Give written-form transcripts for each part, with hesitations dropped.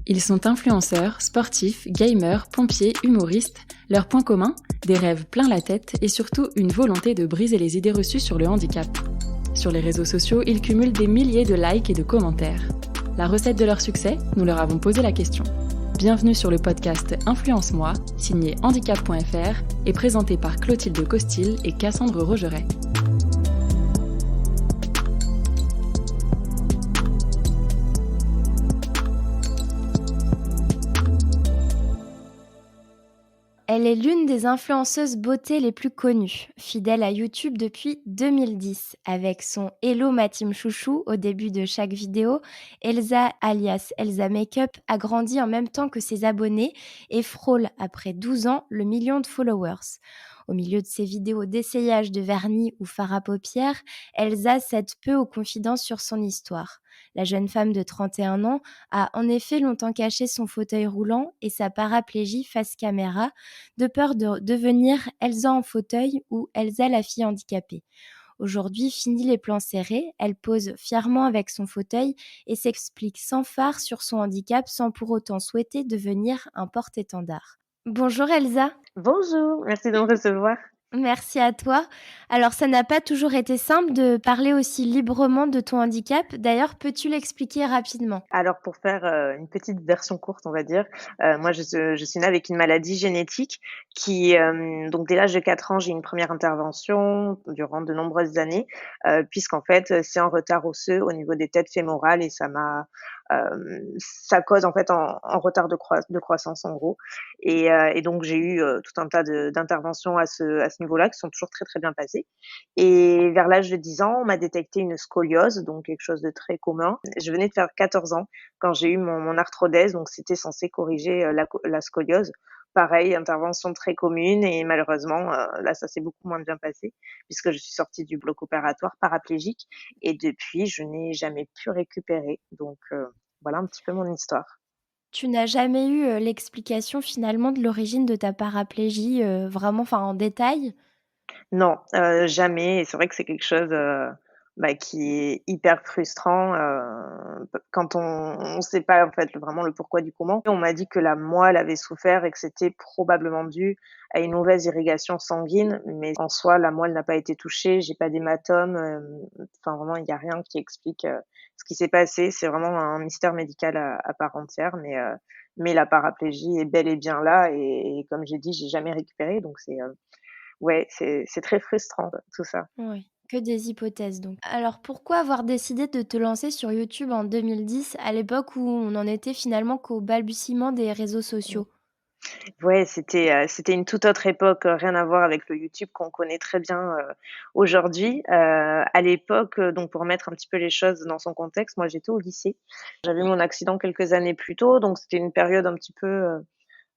Ils sont influenceurs, sportifs, gamers, pompiers, humoristes. Leur point commun, des rêves plein la tête et surtout une volonté de briser les idées reçues sur le handicap. Sur les réseaux sociaux, ils cumulent des milliers de likes et de commentaires. La recette de leur succès, nous leur avons posé la question. Bienvenue sur le podcast Influence-moi, signé handicap.fr et présenté par Clotilde Costil et Cassandre Rogeret. Elle est l'une des influenceuses beauté les plus connues, fidèle à YouTube depuis 2010. Avec son Hello ma team chouchou au début de chaque vidéo, Elsa alias Elsa Makeup a grandi en même temps que ses abonnés et frôle après 12 ans le million de followers. Au milieu de ses vidéos d'essayage de vernis ou fard à paupières, Elsa cède peu aux confidences sur son histoire. La jeune femme de 31 ans a en effet longtemps caché son fauteuil roulant et sa paraplégie face caméra, de peur de devenir Elsa en fauteuil ou Elsa la fille handicapée. Aujourd'hui, fini les plans serrés, elle pose fièrement avec son fauteuil et s'explique sans phare sur son handicap sans pour autant souhaiter devenir un porte-étendard. Bonjour Elsa. Bonjour, merci de me recevoir. Merci à toi. Alors, ça n'a pas toujours été simple de parler aussi librement de ton handicap. D'ailleurs, peux-tu l'expliquer rapidement ? Alors pour faire une petite version courte, on va dire, moi je suis née avec une maladie génétique qui, donc dès l'âge de 4 ans, j'ai eu une première intervention durant de nombreuses années, puisqu'en fait, c'est un retard osseux au niveau des têtes fémorales et ça cause en fait un retard de croissance en gros et donc j'ai eu, tout un tas d'interventions à ce niveau-là qui sont toujours très, très bien passées et vers l'âge de 10 ans, on m'a détecté une scoliose, donc quelque chose de très commun. Je venais de faire 14 ans quand j'ai eu mon arthrodèse, donc c'était censé corriger, la scoliose. Pareil, intervention très commune et malheureusement, là, ça s'est beaucoup moins bien passé puisque je suis sortie du bloc opératoire paraplégique et depuis, je n'ai jamais pu récupérer. Donc voilà un petit peu mon histoire. Tu n'as jamais eu l'explication finalement de l'origine de ta paraplégie, vraiment, enfin en détail ? Non, jamais et c'est vrai que c'est quelque chose, qui est hyper frustrant, p quand on sait pas, en fait, vraiment le pourquoi du comment. On m'a dit que la moelle avait souffert et que c'était probablement dû à une mauvaise irrigation sanguine, mais en soi, la moelle n'a pas été touchée, j'ai pas d'hématome, enfin vraiment, il y a rien qui explique, ce qui s'est passé. C'est vraiment un mystère médical à part entière, mais la paraplégie est bel et bien là et comme j'ai dit, j'ai jamais récupéré donc ouais, c'est très frustrant tout ça. Oui, que des hypothèses donc. Alors pourquoi avoir décidé de te lancer sur YouTube en 2010, à l'époque où on n'en était finalement qu'au balbutiement des réseaux sociaux ? Ouais, c'était une toute autre époque, rien à voir avec le YouTube qu'on connaît très bien, aujourd'hui. À l'époque, donc pour mettre un petit peu les choses dans son contexte, moi j'étais au lycée. J'avais eu mon accident quelques années plus tôt, donc c'était une période un petit peu,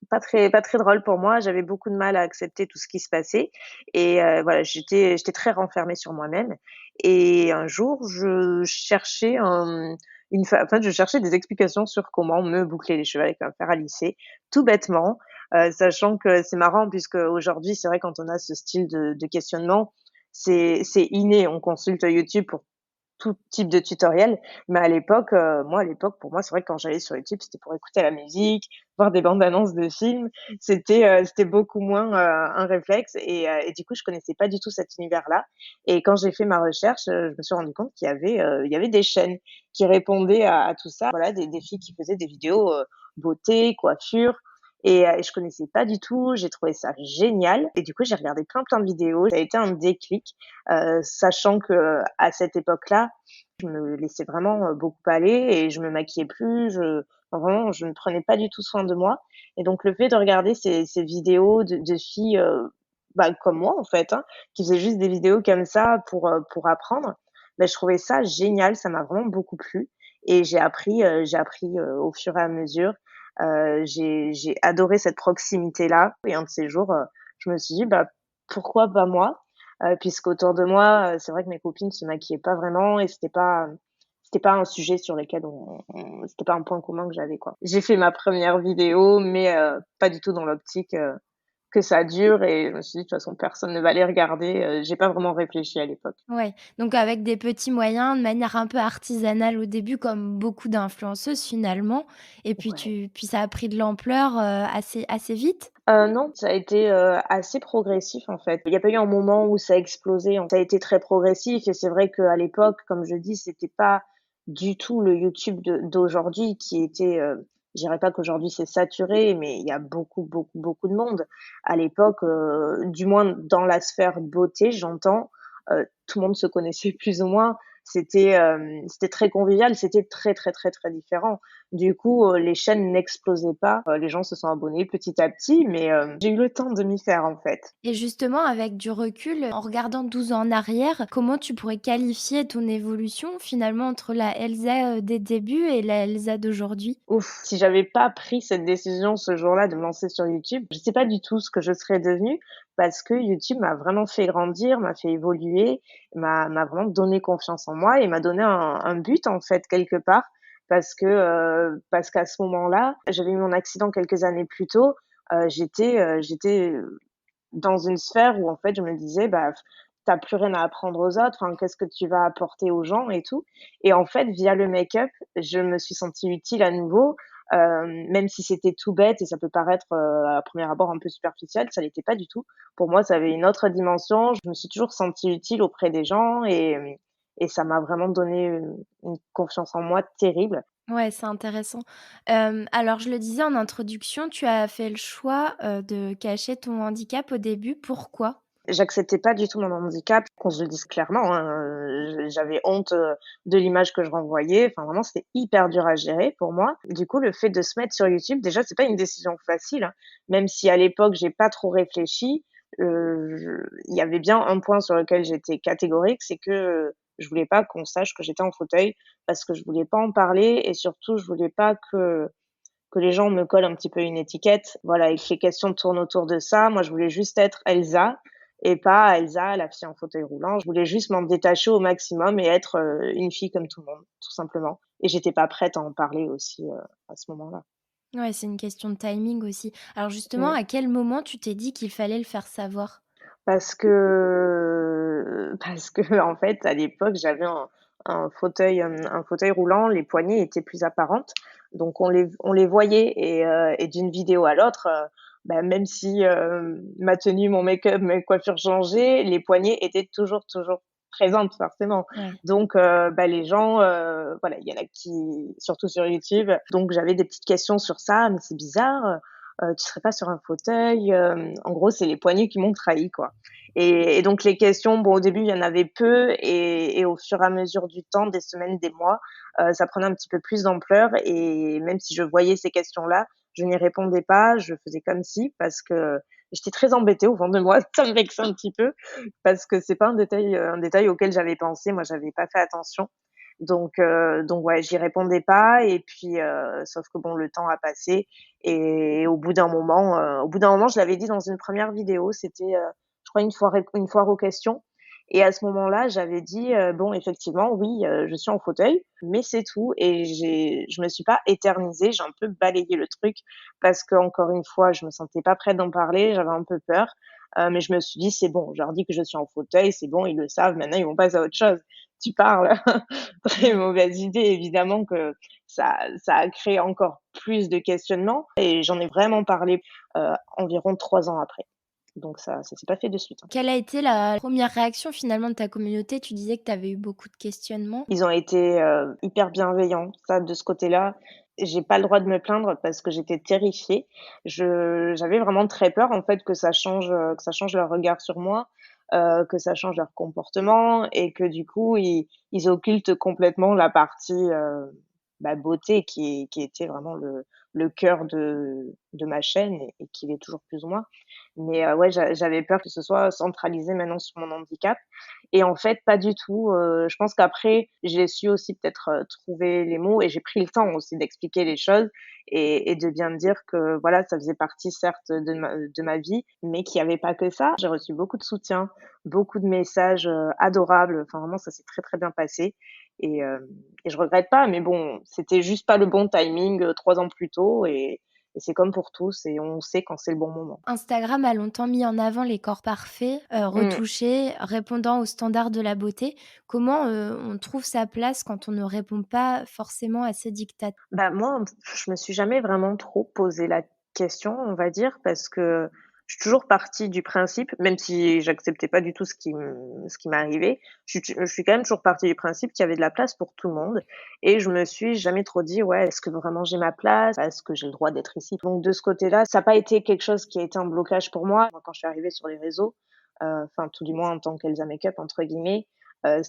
pas très drôle pour moi. J'avais beaucoup de mal à accepter tout ce qui se passait et voilà, j'étais très renfermée sur moi-même et un jour, je cherchais en fait, je cherchais des explications sur comment me boucler les cheveux avec un fer à lisser, tout bêtement, sachant que c'est marrant puisque aujourd'hui, c'est vrai quand on a ce style de questionnement, c'est inné. On consulte YouTube pour tout type de tutoriel. Mais à l'époque, moi, à l'époque, pour moi, c'est vrai que quand j'allais sur YouTube, c'était pour écouter la musique, voir des bandes annonces de films. C'était beaucoup moins, un réflexe et du coup, je connaissais pas du tout cet univers-là et quand j'ai fait ma recherche, je me suis rendu compte qu'il y avait des chaînes qui répondaient à tout ça. Voilà, des filles qui faisaient des vidéos, beauté, coiffure et je connaissais pas du tout. J'ai trouvé ça génial et du coup, j'ai regardé plein de vidéos. Ça a été un déclic, sachant qu'à cette époque-là, je me laissais vraiment, beaucoup aller et je me maquillais plus, enfin vraiment, je ne prenais pas du tout soin de moi et donc le fait de regarder ces vidéos de filles, comme moi en fait, hein, qui faisaient juste des vidéos comme ça pour apprendre, je trouvais ça génial, ça m'a vraiment beaucoup plu et j'ai appris, au fur et à mesure. J'ai adoré cette proximité-là et un de ces jours, je me suis dit: «Bah, pourquoi pas moi?» Puisqu'autour de moi, c'est vrai que mes copines se maquillaient pas vraiment et c'était pas un sujet sur lequel on c'était pas un point commun que j'avais, quoi. J'ai fait ma première vidéo, mais pas du tout dans l'optique, que ça dure et je me suis dit: «De toute façon, personne ne va les regarder», j'ai pas vraiment réfléchi à l'époque. Ouais, donc avec des petits moyens, de manière un peu artisanale au début, comme beaucoup d'influenceuses finalement, et puis Ouais. puis ça a pris de l'ampleur, assez vite? Non, ça a été, assez progressif, en fait. Il y a pas eu un moment où ça a explosé, ça a été très progressif et c'est vrai qu'à l'époque, comme je dis, c'était pas du tout le YouTube d'aujourd'hui qui était, je dirais pas qu'aujourd'hui c'est saturé, mais il y a beaucoup, beaucoup, beaucoup de monde. À l'époque, du moins dans la sphère beauté, j'entends, tout le monde se connaissait plus ou moins. C'était très convivial, c'était très, très, très, très différent. Du coup, les chaînes n'explosaient pas, les gens se sont abonnés petit à petit, mais j'ai eu le temps de m'y faire, en fait. Et justement, avec du recul, en regardant 12 ans en arrière, comment tu pourrais qualifier ton évolution finalement entre la Elsa, des débuts et la Elsa d'aujourd'hui? Ouf, si j'avais pas pris cette décision ce jour-là de me lancer sur YouTube, je sais pas du tout ce que je serais devenue parce que YouTube m'a vraiment fait grandir, m'a fait évoluer, m'a vraiment donné confiance en moi et m'a donné un but, en fait, quelque part parce qu'à ce moment-là, j'avais eu mon accident quelques années plus tôt, j'étais dans une sphère où en fait je me disais: «Bah, tu plus rien à apprendre aux autres, enfin, qu'est-ce que tu vas apporter aux gens et tout?» Et en fait, via le make-up, je me suis sentie utile à nouveau, même si c'était tout bête et ça peut paraître, à premier abord un peu superficiel, ça l'était pas du tout. Pour moi, ça avait une autre dimension. Je me suis toujours sentie utile auprès des gens et ça m'a vraiment donné une confiance en moi terrible. Ouais, c'est intéressant. Alors je le disais en introduction, tu as fait le choix, de cacher ton handicap au début. Pourquoi? J'acceptais pas du tout mon handicap, qu'on se le dise clairement, hein, j'avais honte, de l'image que je renvoyais, enfin vraiment c'était hyper dur à gérer pour moi. Du coup, le fait de se mettre sur YouTube, déjà c'est pas une décision facile, hein, même si à l'époque j'ai pas trop réfléchi, je il y avait bien un point sur lequel j'étais catégorique, c'est que, je voulais pas qu'on sache que j'étais en fauteuil parce que je voulais pas en parler et surtout je voulais pas que les gens me collent un petit peu une étiquette, voilà, et que les questions tournent autour de ça. Moi, je voulais juste être Elsa et pas Elsa, la fille en fauteuil roulant. Je voulais juste m'en détacher au maximum et être, une fille comme tout le monde, tout simplement. Et j'étais pas prête à en parler aussi, à ce moment-là. Ouais, c'est une question de timing aussi. Alors justement, Mmh. à quel moment tu t'es dit qu'il fallait le faire savoir? Parce que en fait, à l'époque, j'avais un fauteuil roulant, les poignées étaient plus apparentes, donc on les voyait et d'une vidéo à l'autre, bah, même si, ma tenue, mon make-up, mes coiffures changeaient, les poignées étaient toujours, toujours présentes forcément. Ouais. Donc bah, les gens, voilà, il y en a qui surtout sur YouTube, donc j'avais des petites questions sur ça: «Mais c'est bizarre, tu serais pas sur un fauteuil?» En gros, c'est les poignées qui m'ont trahie, quoi. Et donc les questions, bon, au début, il y en avait peu et au fur et à mesure du temps, des semaines, des mois, ça prenait un petit peu plus d'ampleur et même si je voyais ces questions-là, je n'y répondais pas, je faisais comme si parce que j'étais très embêtée au fond de moi, ça me vexait un petit peu parce que c'est pas un détail auquel j'avais pensé. Moi, j'avais pas fait attention. Donc ouais, j'y répondais pas et puis, sauf que bon, le temps a passé et au bout d'un moment, je l'avais dit dans une première vidéo, c'était, je crois une foire aux questions et à ce moment-là, j'avais dit, «Bon effectivement oui, je suis en fauteuil, mais c'est tout» et je me suis pas éternisée, j'ai un peu balayé le truc parce qu'encore une fois, je me sentais pas prête d'en parler, j'avais un peu peur, mais je me suis dit: «C'est bon, je leur dis que je suis en fauteuil, c'est bon, ils le savent, maintenant ils vont passer à autre chose». Tu parles. Très Ouais. mauvaise idée, évidemment que ça a créé encore plus de questionnements et j'en ai vraiment parlé, environ 3 ans après. Donc ça s'est pas fait de suite, hein. Quelle a été la première réaction finalement de ta communauté? Tu disais que tu avais eu beaucoup de questionnements. Ils ont été, hyper bienveillants. Ça, de ce côté-là, j'ai pas le droit de me plaindre parce que j'étais terrifiée. J'avais vraiment très peur, en fait, que ça change leur regard sur moi, que ça change leur comportement et que du coup, ils occultent complètement la partie, bah, beauté qui était vraiment le cœur de ma chaîne et qui l'est toujours plus ou moins. Mais ouais, j'avais peur que ce soit centralisé maintenant sur mon handicap et en fait, pas du tout, je pense qu'après, j'ai su aussi peut-être, trouver les mots et j'ai pris le temps aussi d'expliquer les choses et de bien me dire que voilà, ça faisait partie certes de ma vie, mais qu'il y avait pas que ça. J'ai reçu beaucoup de soutien, beaucoup de messages, adorables, enfin vraiment ça s'est très, très bien passé et je regrette pas, mais bon, c'était juste pas le bon timing, 3 ans plus tôt et c'est comme pour tous et on sait quand c'est le bon moment. Instagram a longtemps mis en avant les corps parfaits, Mmh. retouchés, répondant aux standards de la beauté. Comment, on trouve sa place quand on ne répond pas forcément à ces dictats? Bah, moi, je me suis jamais vraiment trop posé la question, on va dire, parce que je suis toujours partie du principe, même si j'acceptais pas du tout ce qui m'arrivait, je suis quand même toujours partie du principe qu'il y avait de la place pour tout le monde et je me suis jamais trop dit: «Ouais, est-ce que vraiment j'ai ma place? Est-ce que j'ai le droit d'être ici?» Donc de ce côté-là, ça a pas été quelque chose qui a été un blocage pour moi. Moi, quand je suis arrivée sur les réseaux, enfin, tout du moins en tant qu'Elsa Makeup, entre guillemets, heu,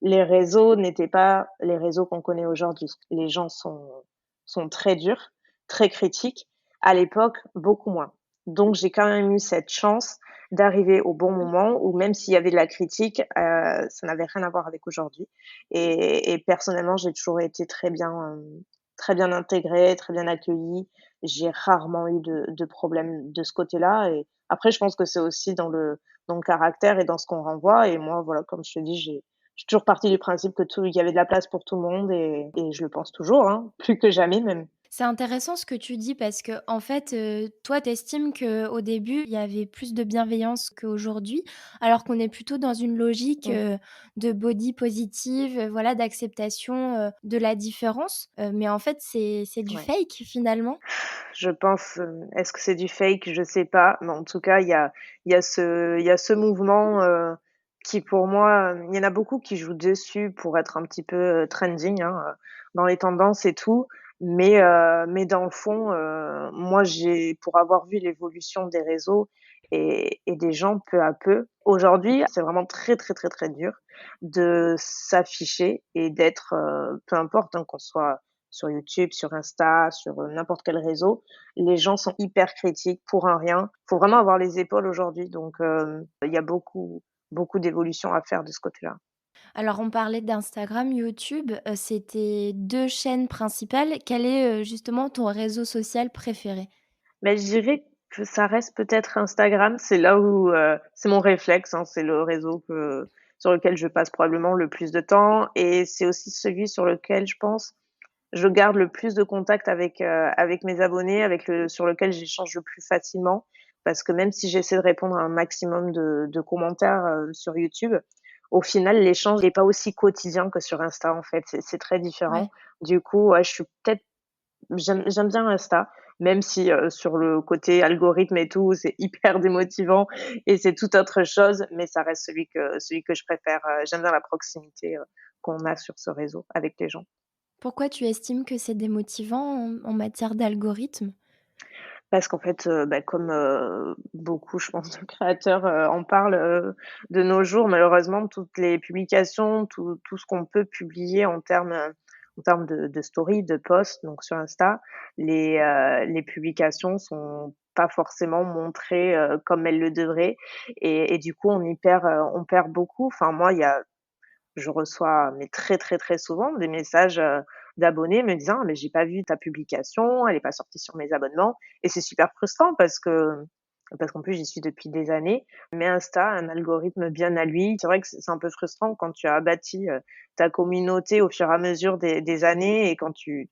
les réseaux n'étaient pas les réseaux qu'on connaît aujourd'hui. Les gens sont très durs, très critiques. À l'époque, beaucoup moins. Donc j'ai quand même eu cette chance d'arriver au bon moment où même s'il y avait de la critique, ça n'avait rien à voir avec aujourd'hui et personnellement, j'ai toujours été très bien intégrée, très bien accueillie. J'ai rarement eu de problèmes de ce côté-là et après je pense que c'est aussi dans le caractère et dans ce qu'on renvoie et moi, voilà, comme je te dis, je suis toujours partie du principe que tout il y avait de la place pour tout le monde et je le pense toujours, hein, plus que jamais même. C'est intéressant ce que tu dis parce que en fait, toi, tu estimes qu'au début, il y avait plus de bienveillance qu'aujourd'hui, alors qu'on est plutôt dans une logique, Mmh, de body positive, voilà, d'acceptation, de la différence, mais en fait, c'est du ouais. fake finalement? Je pense, est-ce que c'est du fake? Je sais pas, mais en tout cas, il y a ce mouvement, qui pour moi, il y en a beaucoup qui jouent dessus pour être un petit peu, trending, hein, dans les tendances et tout, mais dans le fond, moi j'ai pour avoir vu l'évolution des réseaux et des gens peu à peu, aujourd'hui, c'est vraiment très, très, très, très dur de s'afficher et d'être, peu importe, hein, qu'on soit sur YouTube, sur Insta, sur, n'importe quel réseau, les gens sont hyper critiques pour un rien. Faut vraiment avoir les épaules aujourd'hui, donc il y a beaucoup, beaucoup d'évolutions à faire de ce côté-là. Alors on parlait d'Instagram, YouTube, c'est tes 2 chaînes principales. Quel est, justement ton réseau social préféré? Mais je dirais que ça reste peut-être Instagram, c'est là où, c'est mon réflexe, hein, c'est le réseau sur lequel je passe probablement le plus de temps et c'est aussi celui sur lequel je pense, je garde le plus de contact avec mes abonnés, sur lequel j'échange le plus facilement. Parce que même si j'essaie de répondre à un maximum de commentaires, sur YouTube, au final, l'échange n'est pas aussi quotidien que sur Insta, en fait. C'est très différent. Ouais. Du coup, ouais, je suis peut-être j'aime bien Insta, même si, sur le côté algorithme et tout, c'est hyper démotivant et c'est toute autre chose, mais ça reste celui que je préfère. J'aime bien la proximité, qu'on a sur ce réseau avec les gens. Pourquoi tu estimes que c'est démotivant en matière d'algorithme? Parce qu'en fait, bah, comme, beaucoup je pense de créateurs, en parlent, de nos jours, malheureusement toutes les publications, tout ce qu'on peut publier en termes de story, de posts, donc sur Insta, les publications sont pas forcément montrées, comme elles le devraient et du coup on perd beaucoup. Enfin moi, il y a je reçois, mais très, très, très souvent des messages, d'abonnés me disant: «Ah mais j'ai pas vu ta publication, elle est pas sortie sur mes abonnements» et c'est super frustrant parce qu'en plus j'y suis depuis des années. Mais Insta a un algorithme bien à lui. C'est vrai que c'est un peu frustrant quand tu as bâti, ta communauté au fur et à mesure des années et quand tu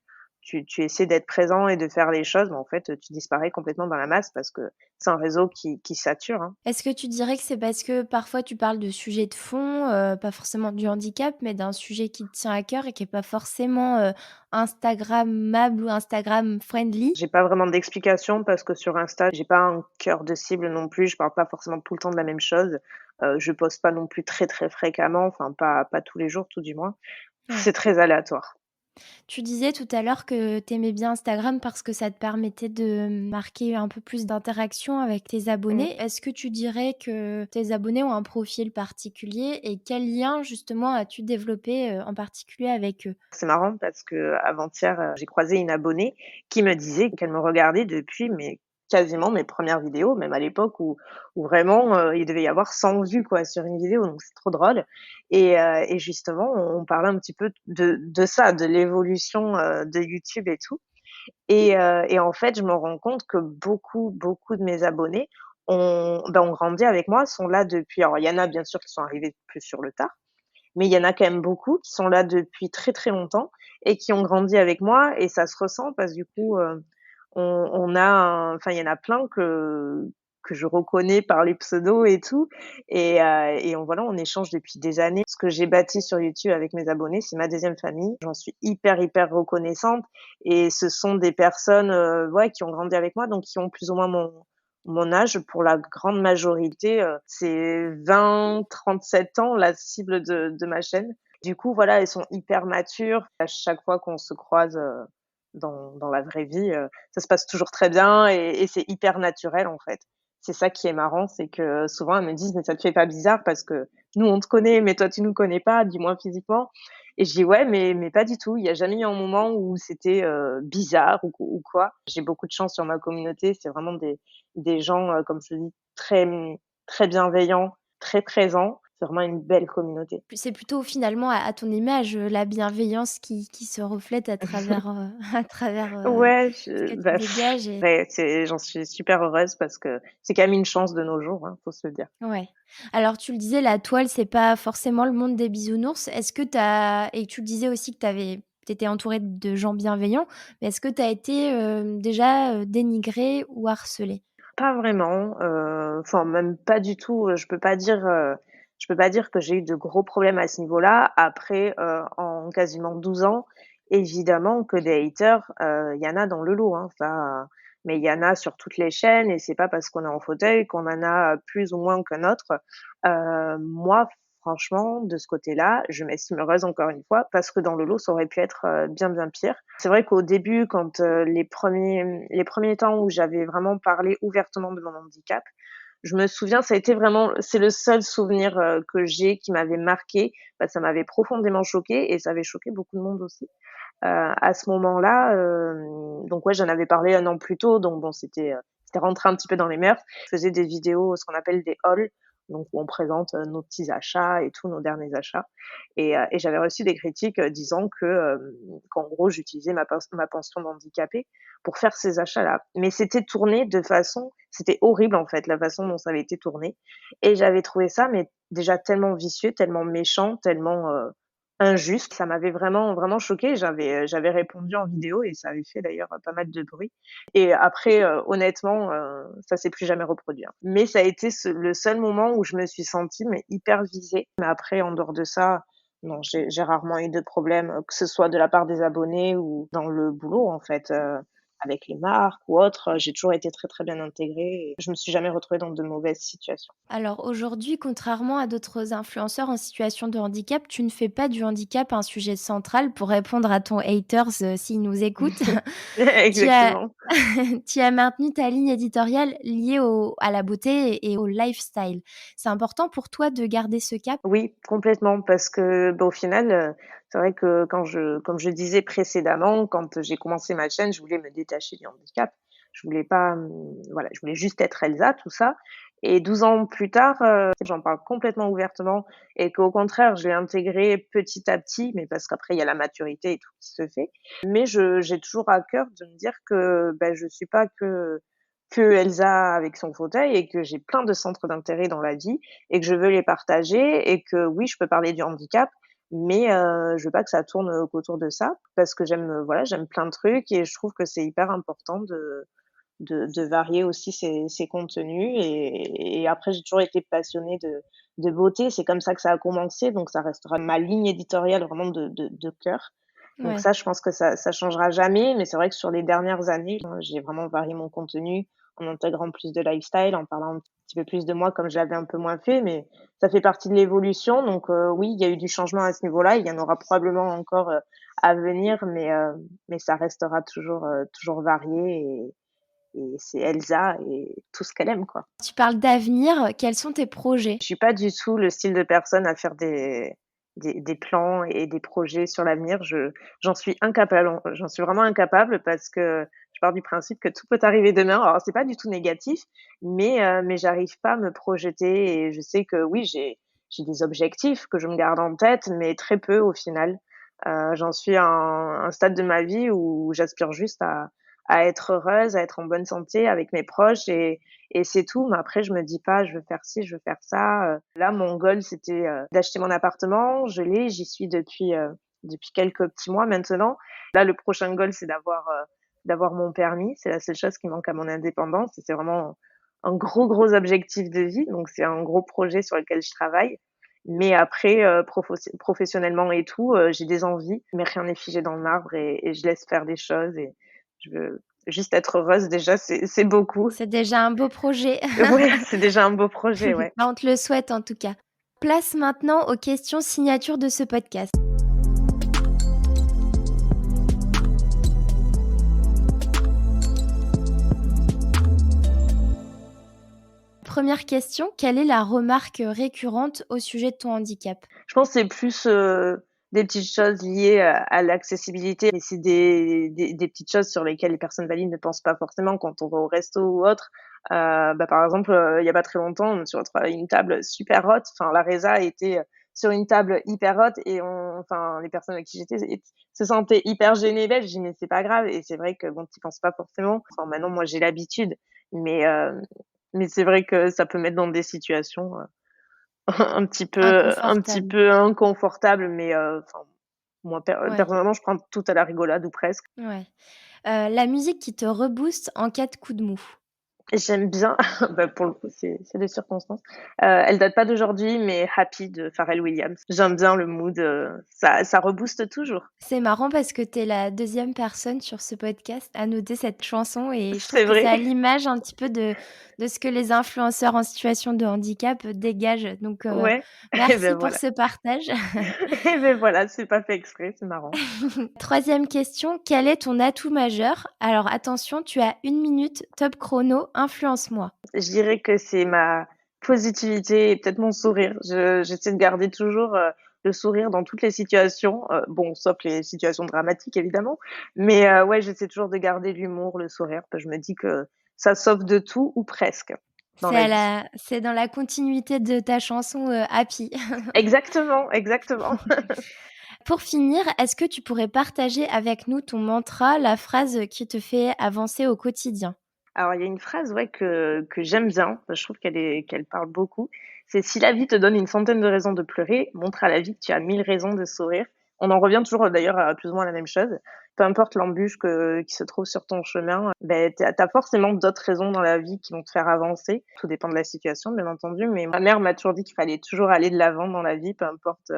essaies d'être présent et de faire les choses, mais en fait, tu disparais complètement dans la masse parce que c'est un réseau qui sature, hein. Est-ce que tu dirais que c'est parce que parfois tu parles de sujets de fond, pas forcément du handicap, mais d'un sujet qui te tient à cœur et qui est pas forcément, instagrammable ou Instagram friendly? J'ai pas vraiment d'explication parce que sur Insta, j'ai pas un cœur de cible non plus. Je parle pas forcément tout le temps de la même chose. Je poste pas non plus très, très fréquemment, enfin pas tous les jours, tout du moins. Ouais. C'est très aléatoire. Tu disais tout à l'heure que tu aimais bien Instagram parce que ça te permettait de marquer un peu plus d'interaction avec tes Mmh. abonnés. Est-ce que tu dirais que tes abonnés ont un profil particulier et quel lien justement as-tu développé, en particulier avec eux? C'est marrant parce qu'avant-hier, j'ai croisé une abonnée qui me disait qu'elle me regardait depuis quasiment mes premières vidéos, même à l'époque où vraiment, il devait y avoir 100 vues quoi sur une vidéo, donc c'est trop drôle et justement on parlait un petit peu de ça, de l'évolution, de YouTube et tout et en fait, je me rends compte que beaucoup, beaucoup de mes abonnés ont grandi avec moi, sont là depuis alors il y en a bien sûr qui sont arrivés plus sur le tard, mais il y en a quand même beaucoup qui sont là depuis très, très longtemps et qui ont grandi avec moi et ça se ressent parce que du coup, enfin, il y en a plein que je reconnais par les pseudos et tout et voilà, on échange depuis des années. Ce que j'ai bâti sur YouTube avec mes abonnés, c'est ma deuxième famille. J'en suis hyper, hyper reconnaissante et ce sont des personnes, ouais, qui ont grandi avec moi, donc qui ont plus ou moins mon âge. Pour la grande majorité, c'est 20-37 ans, la cible de ma chaîne. Du coup, voilà, elles sont hyper matures. À chaque fois qu'on se croise, dans la vraie vie, ça se passe toujours très bien et c'est hyper naturel, en fait. C'est ça qui est marrant, c'est que souvent elles me disent: «Mais ça te fait pas bizarre parce que nous on te connaît, mais toi tu nous connais pas, du moins physiquement?» Et je dis: «Ouais, mais pas du tout. Il y a jamais eu un moment où c'était, bizarre ou quoi». J'ai beaucoup de chance sur ma communauté, c'est vraiment des gens, comme je te dis, très bienveillants, très présents. C'est vraiment une belle communauté. C'est plutôt finalement à ton image, la bienveillance qui se reflète à travers, à travers, Ouais, ce je que tu bah, dégages et ouais, j'en suis super heureuse parce que c'est quand même une chance de nos jours, hein, faut se le dire. ouais. Alors tu le disais, la toile, c'est pas forcément le monde des bisounours. Est-ce que tu as et tu le disais aussi que tu étais entourée de gens bienveillants, mais est-ce que tu as été, déjà, dénigrée ou harcelée? Pas vraiment, enfin même pas du tout, je peux pas dire que j'ai eu de gros problèmes à ce niveau-là. Après, en quasiment 12 ans, évidemment que des haters, il y en a dans le lot, hein, ça, mais il y en a sur toutes les chaînes et c'est pas parce qu'on est en fauteuil qu'on en a plus ou moins qu'un autre. Moi, franchement, de ce côté-là, je m'estime heureuse encore une fois parce que dans le lot, ça aurait pu être, bien, bien pire. C'est vrai qu'au début, quand, les premiers temps où j'avais vraiment parlé ouvertement de mon handicap, je me souviens, ça a été vraiment c'est le seul souvenir, que j'ai qui m'avait marquée. Bah, ça m'avait profondément choquée et ça avait choqué beaucoup de monde aussi. À ce moment-là, donc ouais, j'en avais parlé 1 an plus tôt, donc bon, c'était rentré un petit peu dans les mœurs. Je faisais des vidéos, ce qu'on appelle des hauls, donc où on présente, nos petits achats et tous nos derniers achats et j'avais reçu des critiques, disant qu'en gros, j'utilisais ma pension d'handicapé pour faire ces achats-là. Mais c'était horrible, en fait, la façon dont ça avait été tourné et j'avais trouvé ça, mais déjà tellement vicieux, tellement méchant, tellement, injuste. Ça m'avait vraiment, vraiment choquée. J'avais répondu en vidéo et ça avait fait d'ailleurs pas mal de bruit et après, honnêtement, ça s'est plus jamais reproduit, hein. Mais ça a été le seul moment où je me suis sentie mais hyper visée. Mais après, en dehors de ça, non, j'ai rarement eu de problème, que ce soit de la part des abonnés ou dans le boulot, en fait, avec les marques ou autres. J'ai toujours été très, très bien intégrée et je me suis jamais retrouvée dans de mauvaises situations. Alors aujourd'hui, contrairement à d'autres influenceurs en situation de handicap, tu ne fais pas du handicap un sujet central pour répondre à ton haters, s'il nous écoute. Tu as Exactement. tu as maintenu ta ligne éditoriale liée à la beauté et au lifestyle. C'est important pour toi de garder ce cap? Oui, complètement, parce que, bah, au final, c'est vrai que comme je disais précédemment, quand j'ai commencé ma chaîne, je voulais me détacher du handicap. Je voulais pas, voilà, je voulais juste être Elsa, tout ça et 12 ans plus tard, j'en parle complètement ouvertement et qu'au contraire, je l'ai intégré petit à petit, mais parce qu'après il y a la maturité et tout qui se fait. Mais j'ai toujours à cœur de me dire que, bah, je suis pas que Elsa avec son fauteuil et que j'ai plein de centres d'intérêt dans la vie et que je veux les partager et que oui, je peux parler du handicap, mais je veux pas que ça tourne, qu'autour de ça parce que voilà, j'aime plein de trucs et je trouve que c'est hyper important de varier aussi ses contenus et après j'ai toujours été passionnée de beauté. C'est comme ça que ça a commencé, donc ça restera ma ligne éditoriale vraiment de cœur. Donc Ouais. ça, je pense que ça changera jamais, mais c'est vrai que sur les dernières années, j'ai vraiment varié mon contenu en intégrant plus de lifestyle, en parlant un petit peu plus de moi comme je l'avais un peu moins fait, mais ça fait partie de l'évolution donc oui, il y a eu du changement à ce niveau-là. Il y en aura probablement encore, à venir, mais ça restera toujours varié et c'est Elsa et tout ce qu'elle aime, quoi. Tu parles d'avenir, quels sont tes projets? Je suis pas du tout le style de personne à faire des plans et des projets sur l'avenir. J'en suis incapable, j'en suis vraiment incapable parce que je pars du principe que tout peut arriver demain. Alors c'est pas du tout négatif, mais j'arrive pas à me projeter et je sais que oui, j'ai des objectifs que je me garde en tête, mais très peu au final. J'en suis à un stade de ma vie où j'aspire juste à être heureuse, à être en bonne santé avec mes proches et c'est tout. Mais après, je me dis pas: «Je veux faire ci, je veux faire ça». Là, mon goal, c'était, d'acheter mon appartement. Je l'ai, j'y suis depuis quelques petits mois maintenant. Là, le prochain goal, c'est d'avoir mon permis. C'est la seule chose qui manque à mon indépendance et c'est vraiment un gros, gros objectif de vie. Donc c'est un gros projet sur lequel je travaille. Mais après, professionnellement et tout, j'ai des envies, mais rien n'est figé dans le marbre et je laisse faire des choses et je veux juste être heureuse déjà, c'est beaucoup. C'est déjà un beau projet. Ouais, c'est déjà un beau projet, ouais. On te le souhaite en tout cas. Place maintenant aux questions signatures de ce podcast. Première question, quelle est la remarque récurrente au sujet de ton handicap? Je pense que c'est plus, des petites choses liées à l'accessibilité, mais c'est des petites choses sur lesquelles les personnes valides ne pensent pas forcément quand on va au resto ou autre. Par exemple, il y a pas très longtemps, on s'est retrouvés à une table super haute. Enfin, la résa était sur une table hyper haute et les personnes avec qui j'étais se sentaient hyper gênées bêtes. Je dis: «Mais c'est pas grave» et c'est vrai que bon, tu y penses pas forcément. Enfin, maintenant, moi, j'ai l'habitude, mais c'est vrai que ça peut mettre dans des situations, un petit Inconfortable. peu inconfortable, mais moi Ouais, personnellement, je prends tout à la rigolade ou presque. ouais. La musique qui te rebooste en cas de coup de mou? J'aime bien, pour le coup, c'est des circonstances. Elle date pas d'aujourd'hui, mais Happy de Pharrell Williams. J'aime bien le mood, ça rebooste toujours. C'est marrant parce que tu es la 2e personne sur ce podcast à noter cette chanson et je trouve C'est que c'est vrai? à l'image un petit peu de ce que les influenceurs en situation de handicap dégagent. Donc, Ouais, et merci ben pour voilà. ce partage. Et ben voilà, c'est pas fait exprès, c'est marrant. 3e question, quel est ton atout majeur? Alors attention, tu as 1 minute, top chrono, influence-moi. Je dirais que c'est ma positivité et peut-être mon sourire. J'essaie de garder toujours, le sourire dans toutes les situations, bon, sauf les situations dramatiques évidemment, mais ouais, j'essaie toujours de garder l'humour, le sourire, parce que je me dis que ça sauve de tout ou presque dans la vie. C'est dans la continuité de ta chanson, Happy. Exactement, exactement. Pour finir, est-ce que tu pourrais partager avec nous ton mantra, la phrase qui te fait avancer au quotidien? Alors il y a une phrase, ouais, que j'aime bien, je trouve qu'elle parle beaucoup. C'est: «Si la vie te donne une centaine de raisons de pleurer, montre à la vie que tu as 1000 raisons de sourire». On en revient toujours d'ailleurs à plus ou moins la même chose. Peu importe l'embûche qui se trouve sur ton chemin, tu as forcément d'autres raisons dans la vie qui vont te faire avancer. Tout dépend de la situation, bien entendu, mais ma mère m'a toujours dit qu'il fallait toujours aller de l'avant dans la vie, peu importe,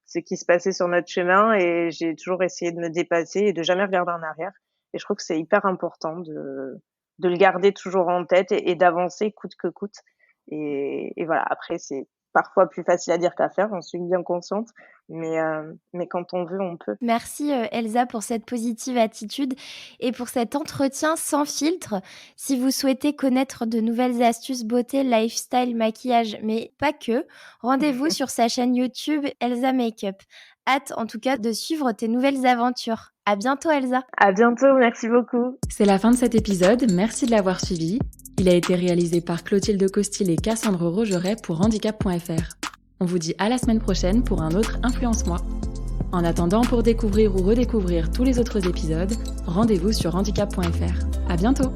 ce qui se passait sur notre chemin et j'ai toujours essayé de me dépasser et de jamais regarder en arrière et je trouve que c'est hyper important de le garder toujours en tête et d'avancer coûte que coûte et voilà. Après c'est parfois plus facile à dire qu'à faire, j'en suis bien consciente, mais quand on veut, on peut. Merci, Elsa pour cette positive attitude et pour cet entretien sans filtre. Si vous souhaitez connaître de nouvelles astuces beauté, lifestyle, maquillage, mais pas que, rendez-vous sur sa chaîne YouTube Elsa Makeup. Hâte en tout cas de suivre tes nouvelles aventures. À bientôt Elsa. À bientôt, merci beaucoup. C'est la fin de cet épisode, merci de l'avoir suivi. Il a été réalisé par Clotilde Costil et Cassandre Rogeret pour handicap.fr. On vous dit à la semaine prochaine pour un autre Influence-moi. En attendant, pour découvrir ou redécouvrir tous les autres épisodes, rendez-vous sur handicap.fr. À bientôt!